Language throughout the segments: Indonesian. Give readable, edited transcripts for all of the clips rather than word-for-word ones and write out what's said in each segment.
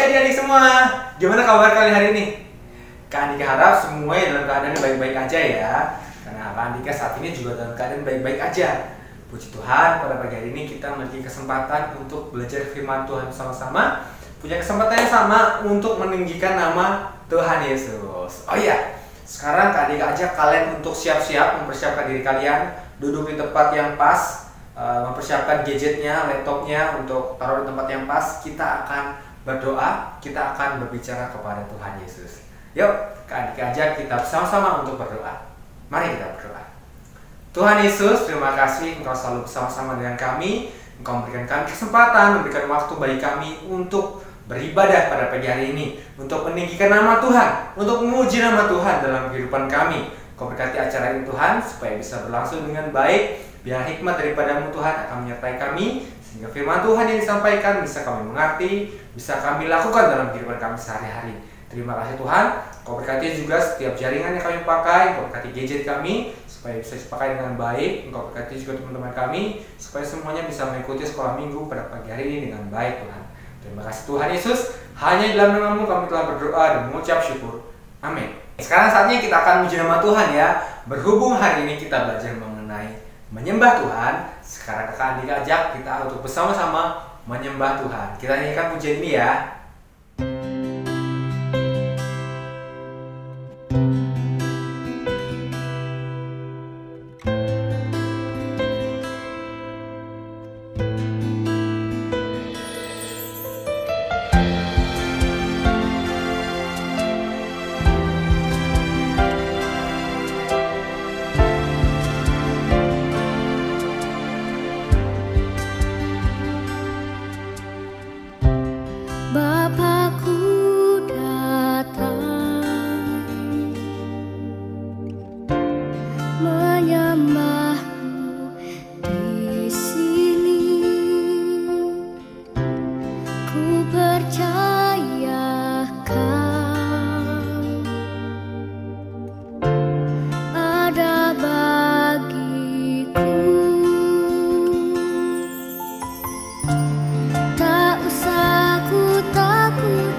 adik-adik semua, gimana kabar kalian hari ini? Kak Andika harap semua dalam keadaan baik-baik aja ya. Karena Kak Andika saat ini juga dalam keadaan baik-baik aja. Puji Tuhan, pada pagi hari ini kita memiliki kesempatan untuk belajar firman Tuhan bersama-sama. Punya kesempatan yang sama untuk meninggikan nama Tuhan Yesus. Oh iya, sekarang Kak Andika ajak kalian untuk siap-siap mempersiapkan diri kalian, duduk di tempat yang pas, mempersiapkan gadgetnya, laptopnya untuk taruh di tempat yang pas. Kita akan berdoa, kita akan berbicara kepada Tuhan Yesus. Yuk, Kak Andika ajak kita bersama-sama untuk berdoa. Mari kita berdoa. Tuhan Yesus, terima kasih Engkau selalu bersama-sama dengan kami. Engkau memberikan kami kesempatan, memberikan waktu bagi kami untuk beribadah pada pagi hari ini, untuk meninggikan nama Tuhan, untuk memuji nama Tuhan dalam kehidupan kami. Engkau berkati acara ini Tuhan, supaya bisa berlangsung dengan baik. Biar hikmat daripada-Mu Tuhan akan menyertai kami, sehingga firman Tuhan yang disampaikan bisa kami mengerti, bisa kami lakukan dalam kehidupan kami sehari-hari. Terima kasih Tuhan. Kau berkati juga setiap jaringan yang kami pakai, Kau berkati gadget kami supaya bisa dipakai dengan baik. Engkau berkati juga teman-teman kami supaya semuanya bisa mengikuti sekolah minggu pada pagi hari ini dengan baik Tuhan. Terima kasih Tuhan Yesus. Hanya dalam nama-Mu kami telah berdoa dan mengucap syukur. Amin. Sekarang saatnya kita akan memuji nama Tuhan ya. Berhubung hari ini kita belajar mengenai menyembah Tuhan, sekarang Kakak Andika ajak kita untuk bersama-sama menyembah Tuhan. Kita nyanyikan pujian ini ya. Bapakku datang menyembah-Mu di sini. Ku percaya Kau ada bagiku. Tak usah ku takut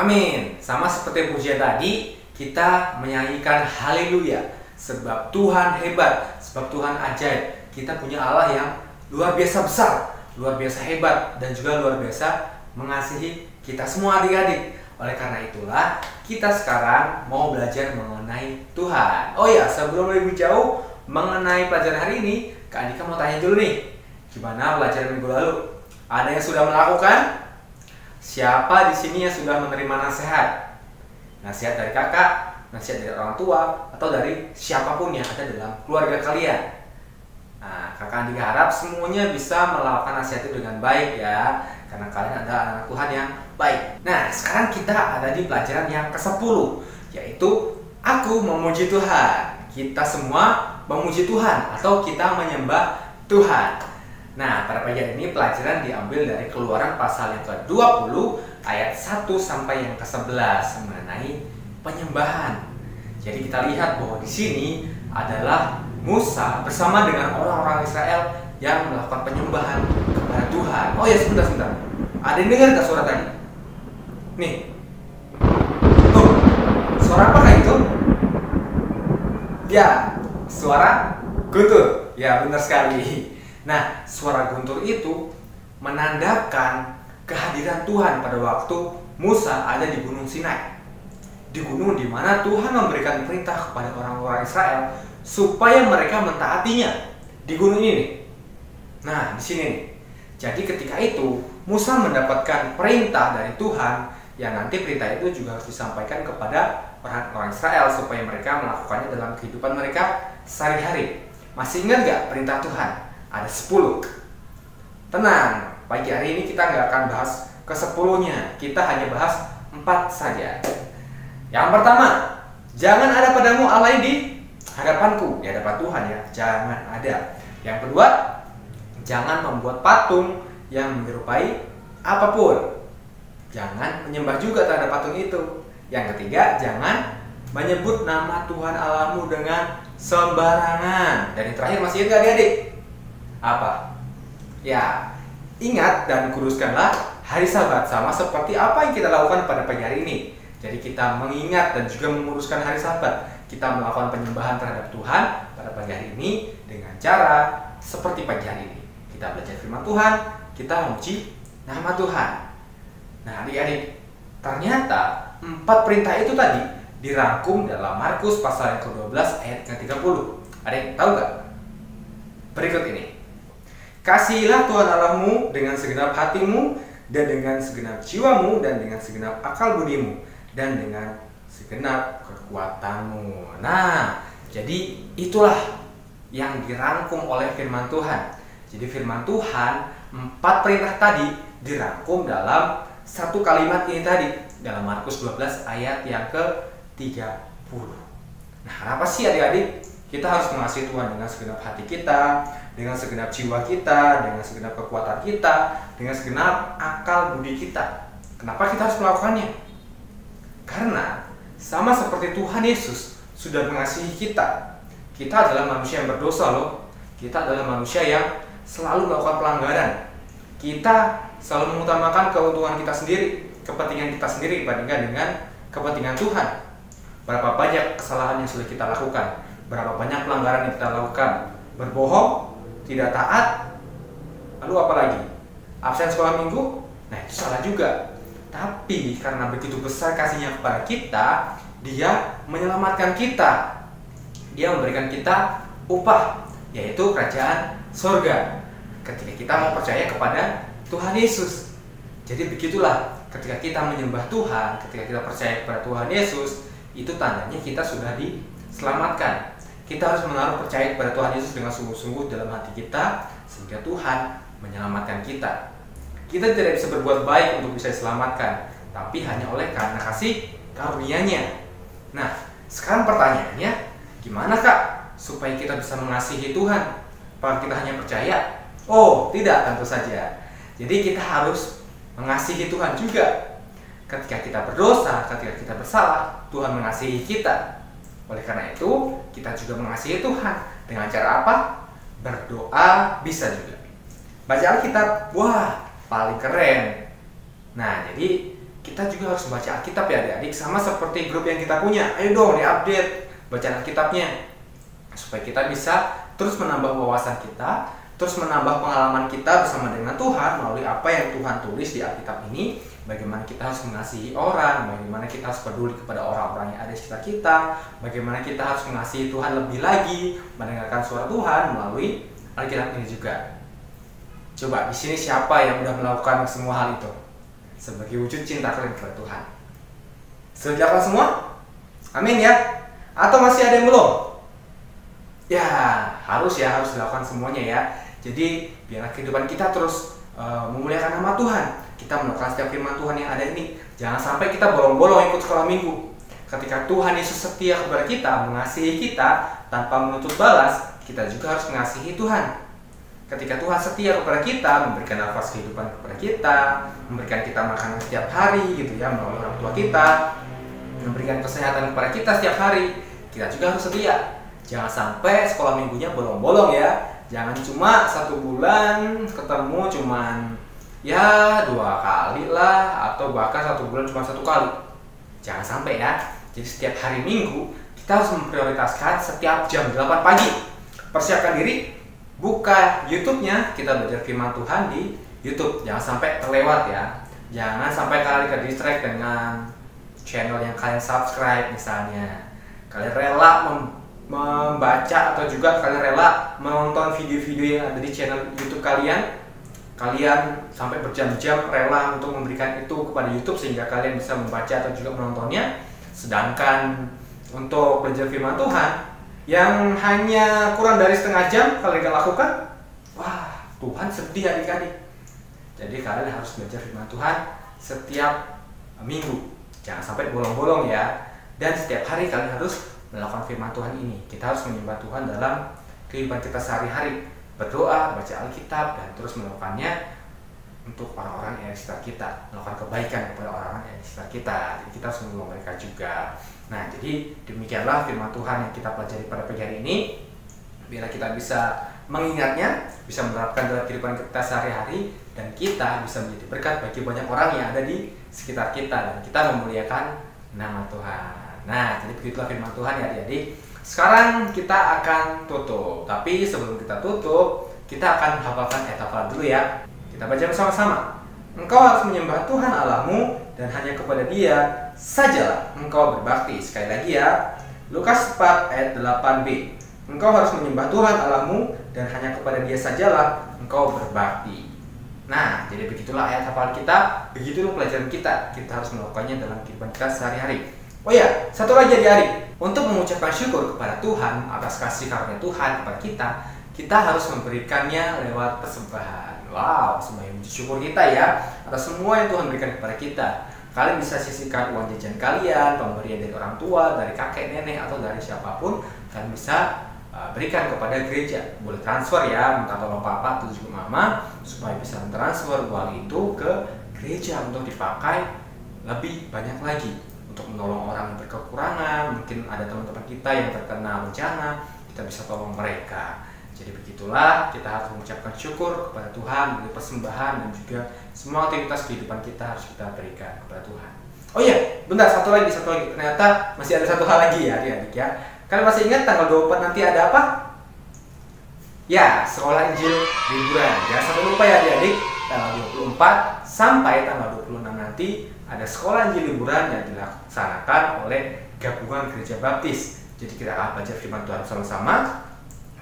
Amin. Sama seperti pujian tadi, kita menyanyikan haleluya. Sebab Tuhan hebat, sebab Tuhan ajaib. Kita punya Allah yang luar biasa besar, luar biasa hebat, dan juga luar biasa mengasihi kita semua adik-adik. Oleh karena itulah, kita sekarang mau belajar mengenai Tuhan. Oh ya, sebelum lebih jauh mengenai pelajaran hari ini, Kak Andika mau tanya dulu nih, gimana pelajaran minggu lalu? Ada yang sudah melakukan? Siapa di sini yang sudah menerima nasihat? Nasihat dari kakak, nasihat dari orang tua, atau dari siapapun yang ada dalam keluarga kalian. Nah, kakak Andika harap semuanya bisa melakukan nasihat itu dengan baik ya, karena kalian adalah anak Tuhan yang baik. Nah, sekarang kita ada di pelajaran yang ke-10, yaitu aku memuji Tuhan. Kita semua memuji Tuhan atau kita menyembah Tuhan. Nah, pada pagi hari ini pelajaran diambil dari Keluaran pasal yang ke-20 ayat 1 sampai yang ke-11 mengenai penyembahan. Jadi kita lihat bahwa di sini adalah Musa bersama dengan orang-orang Israel yang melakukan penyembahan kepada Tuhan. Oh ya, sebentar. Ada yang dengar nggak suara tadi? Nih. Tuh, suara apakah itu? Ya, suara guntur. Ya, benar sekali. Nah, suara guntur itu menandakan kehadiran Tuhan pada waktu Musa ada di Gunung Sinai. Di gunung di mana Tuhan memberikan perintah kepada orang-orang Israel supaya mereka mentaatinya di gunung ini. Nah, di sini nih. Jadi ketika itu Musa mendapatkan perintah dari Tuhan yang nanti perintah itu juga harus disampaikan kepada orang-orang Israel supaya mereka melakukannya dalam kehidupan mereka sehari-hari. Masih ingat gak perintah Tuhan? Ada 10. Tenang, pagi hari ini kita nggak akan bahas ke-10-nya. Kita hanya bahas 4 saja. Yang pertama, jangan ada padamu Allah di hadapanku. Di hadapan Tuhan ya, jangan ada. Yang kedua, jangan membuat patung yang menyerupai apapun. Jangan menyembah juga terhadap patung itu. Yang ketiga, jangan menyebut nama Tuhan Allahmu dengan sembarangan. Dan yang terakhir, masih ingat adik-adik? Apa? Ya, ingat dan kuduskanlah hari Sabat, sama seperti apa yang kita lakukan pada pagi hari ini. Jadi kita mengingat dan juga menguruskan hari Sabat. Kita melakukan penyembahan terhadap Tuhan pada pagi hari ini dengan cara seperti pagi hari ini. Kita belajar firman Tuhan, kita memuji nama Tuhan. Nah, adik-adik, ternyata 4 perintah itu tadi dirangkum dalam Markus pasal yang ke-12 ayat ke-30. Ada yang tahu nggak? Berikut ini. Kasihilah Tuhan Allahmu dengan segenap hatimu, dan dengan segenap jiwamu, dan dengan segenap akal budimu, dan dengan segenap kekuatanmu. Nah, jadi itulah yang dirangkum oleh firman Tuhan. Jadi firman Tuhan, 4 perintah tadi dirangkum dalam satu kalimat ini tadi, dalam Markus 12 ayat yang ke-30. Nah, kenapa sih adik-adik kita harus mengasihi Tuhan dengan segenap hati kita, dengan segenap jiwa kita, dengan segenap kekuatan kita, dengan segenap akal budi kita? Kenapa kita harus melakukannya? Karena sama seperti Tuhan Yesus sudah mengasihi kita. Kita adalah manusia yang berdosa loh. Kita adalah manusia yang selalu melakukan pelanggaran. Kita selalu mengutamakan keuntungan kita sendiri, kepentingan kita sendiri dibandingkan dengan kepentingan Tuhan. Berapa banyak kesalahan yang sudah kita lakukan, berapa banyak pelanggaran yang kita lakukan. Berbohong, tidak taat, lalu apa lagi? Absen sekolah minggu, nah itu salah juga. Tapi karena begitu besar kasihnya kepada kita, Dia menyelamatkan kita. Dia memberikan kita upah, yaitu kerajaan surga, ketika kita mau percaya kepada Tuhan Yesus. Jadi begitulah, ketika kita menyembah Tuhan, ketika kita percaya kepada Tuhan Yesus, itu tandanya kita sudah diselamatkan. Kita harus menaruh percaya kepada Tuhan Yesus dengan sungguh-sungguh dalam hati kita, sehingga Tuhan menyelamatkan kita. Kita tidak bisa berbuat baik untuk bisa diselamatkan, tapi hanya oleh karena kasih karunia-Nya. Nah, sekarang pertanyaannya, gimana Kak supaya kita bisa mengasihi Tuhan? Apakah kita hanya percaya? Oh, tidak, tentu saja. Jadi kita harus mengasihi Tuhan juga. Ketika kita berdosa, ketika kita bersalah, Tuhan mengasihi kita. Oleh karena itu, kita juga mengasihi Tuhan. Dengan cara apa? Berdoa bisa juga. Baca Alkitab, wah, paling keren. Nah, jadi kita juga harus membaca Alkitab ya adik-adik, sama seperti grup yang kita punya. Ayo dong diupdate bacaan Alkitabnya, supaya kita bisa terus menambah wawasan kita, terus menambah pengalaman kita bersama dengan Tuhan melalui apa yang Tuhan tulis di Alkitab ini. Bagaimana kita harus mengasihi orang, bagaimana kita harus peduli kepada orang-orang yang ada di sekitar kita, bagaimana kita harus mengasihi Tuhan lebih lagi, mendengarkan suara Tuhan melalui Alkitab ini juga. Coba di sini siapa yang sudah melakukan semua hal itu sebagai wujud cinta kalian kepada Tuhan? Sudah dilakukan semua? Amin ya? Atau masih ada yang belum? Ya, harus dilakukan semuanya ya. Jadi biarlah kehidupan kita terus memuliakan nama Tuhan. Kita melakukan setiap firman Tuhan yang ada ini. Jangan sampai kita bolong-bolong ikut sekolah minggu. Ketika Tuhan Yesus setia kepada kita, mengasihi kita tanpa menuntut balas, kita juga harus mengasihi Tuhan. Ketika Tuhan setia kepada kita, memberikan nafas kehidupan kepada kita, memberikan kita makanan setiap hari gitu ya, melalui orang tua kita, memberikan kesehatan kepada kita setiap hari, kita juga harus setia. Jangan sampai sekolah minggunya bolong-bolong ya. Jangan cuma 1 bulan ketemu cuman ya 2 kali lah, atau bahkan 1 bulan cuma 1 kali. Jangan sampai ya. Jadi setiap hari Minggu kita harus memprioritaskan setiap jam 8 pagi. Persiapkan diri, buka YouTube-nya, kita belajar firman Tuhan di YouTube. Jangan sampai terlewat ya. Jangan sampai kalian ke-distract dengan channel yang kalian subscribe misalnya. Kalian rela membaca atau juga kalian rela menonton video-video yang ada di channel YouTube kalian. Kalian sampai berjam-jam rela untuk memberikan itu kepada YouTube sehingga kalian bisa membaca atau juga menontonnya. Sedangkan untuk belajar firman Tuhan yang hanya kurang dari setengah jam kalian gak lakukan, wah, Tuhan sedih adik-adik. Jadi kalian harus belajar firman Tuhan setiap minggu. Jangan sampai bolong-bolong ya. Dan setiap hari kalian harus melakukan firman Tuhan ini. Kita harus menyembah Tuhan dalam kehidupan kita sehari-hari. Berdoa, baca Alkitab, dan terus melakukannya untuk orang-orang yang di sekitar kita. Melakukan kebaikan kepada orang-orang yang di sekitar kita. Jadi kita harus menolong mereka juga. Nah, jadi demikianlah firman Tuhan yang kita pelajari pada pagi hari ini. Biar kita bisa mengingatnya, bisa menerapkan dalam kehidupan kita sehari-hari, dan kita bisa menjadi berkat bagi banyak orang yang ada di sekitar kita, dan kita memuliakan nama Tuhan. Nah, jadi begitulah firman Tuhan ya adik-adik. Sekarang kita akan tutup, tapi sebelum kita tutup, kita akan hafalkan ayat hafalan dulu ya. Kita baca bersama-sama. Engkau harus menyembah Tuhan Allahmu, dan hanya kepada Dia sajalah engkau berbakti. Sekali lagi ya, Lukas 4 ayat 8b. Engkau harus menyembah Tuhan Allahmu, dan hanya kepada Dia sajalah engkau berbakti. Nah, jadi begitulah ayat hafalan kita, begitulah pelajaran kita. Kita harus melakukannya dalam kehidupan kita sehari-hari. Oh ya, satu lagi adik-adik, untuk mengucapkan syukur kepada Tuhan atas kasih karunia Tuhan kepada kita, kita harus memberikannya lewat persembahan. Wow, sebagai wujud syukur kita ya atas semua yang Tuhan berikan kepada kita. Kalian bisa sisihkan uang jajan kalian, pemberian dari orang tua, dari kakek nenek, atau dari siapapun. Kalian bisa berikan kepada gereja. Boleh transfer ya, minta tolong papa atau juga mama supaya bisa mentransfer uang itu ke gereja untuk dipakai lebih banyak lagi, untuk menolong orang yang berkekurangan. Mungkin ada teman-teman kita yang terkena bencana, kita bisa tolong mereka. Jadi begitulah, kita harus mengucapkan syukur kepada Tuhan dari persembahan, dan juga semua aktivitas kehidupan kita harus kita berikan kepada Tuhan. Oh iya, bentar, satu lagi. Ternyata masih ada satu hal lagi ya adik-adik ya. Kalian masih ingat tanggal 24 nanti ada apa? Ya, sekolah Injil liburan. Jangan sampai lupa ya adik-adik, tanggal 24 sampai tanggal 26 nanti ada sekolah Injil liburan yang dilaksanakan oleh Gabungan Gereja Baptis. Jadi kita akan belajar firman Tuhan bersama-sama,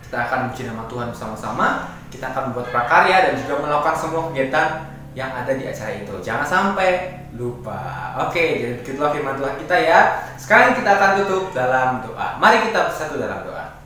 kita akan memuji nama Tuhan bersama-sama, kita akan membuat prakarya dan juga melakukan semua kegiatan yang ada di acara itu. Jangan sampai lupa. Oke, jadi begitulah firman Tuhan kita ya. Sekarang kita akan tutup dalam doa. Mari kita bersatu dalam doa.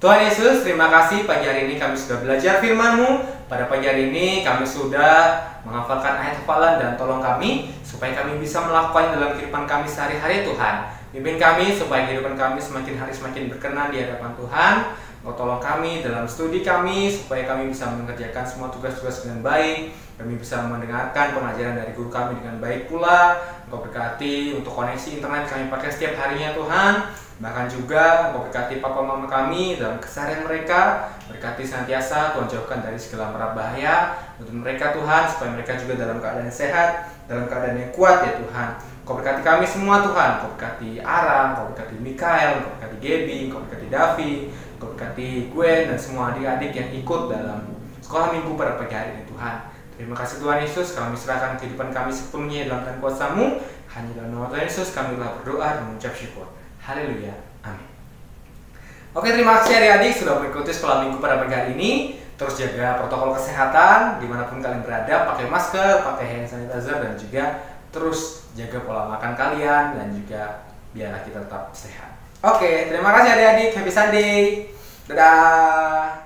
Tuhan Yesus, terima kasih pagi hari ini kami sudah belajar firman-Mu. Pada pagi hari ini kami sudah menghafalkan ayat hafalan, dan tolong kami supaya kami bisa melakukan dalam kehidupan kami sehari-hari Tuhan. Pimpin kami supaya kehidupan kami semakin hari semakin berkenan di hadapan Tuhan. Engkau tolong kami dalam studi kami supaya kami bisa mengerjakan semua tugas-tugas dengan baik. Kami bisa mendengarkan pengajaran dari guru kami dengan baik pula. Engkau berkati untuk koneksi internet kami pakai setiap harinya Tuhan. Bahkan juga Engkau berkati papa mama kami dalam keseharian mereka. berkati senantiasa, Tuhan jauhkan dari segala mara bahaya untuk mereka Tuhan, supaya mereka juga dalam keadaan yang sehat, dalam keadaan yang kuat ya Tuhan. Kau berkati kami semua Tuhan, Kau berkati Aram, Kau berkati Mikael, Kau berkati Gaby, Kau berkati Davi, Kau berkati Gwen dan semua adik-adik yang ikut dalam sekolah minggu pada pagi hari ini Tuhan. Terima kasih Tuhan Yesus, kami serahkan kehidupan kami sepenuhnya dalam tangan kuasa-Mu. Hanya dalam nama Tuhan Yesus kami telah berdoa dan mengucap syukur. Haleluya, amin. Oke, terima kasih adik-adik sudah mengikuti sekolah minggu pada pagi hari ini. Terus jaga protokol kesehatan dimanapun kalian berada, pakai masker, pakai hand sanitizer, dan juga terus jaga pola makan kalian, dan juga biarlah kita tetap sehat. Oke, terima kasih adik-adik. Happy Sunday. Dadah.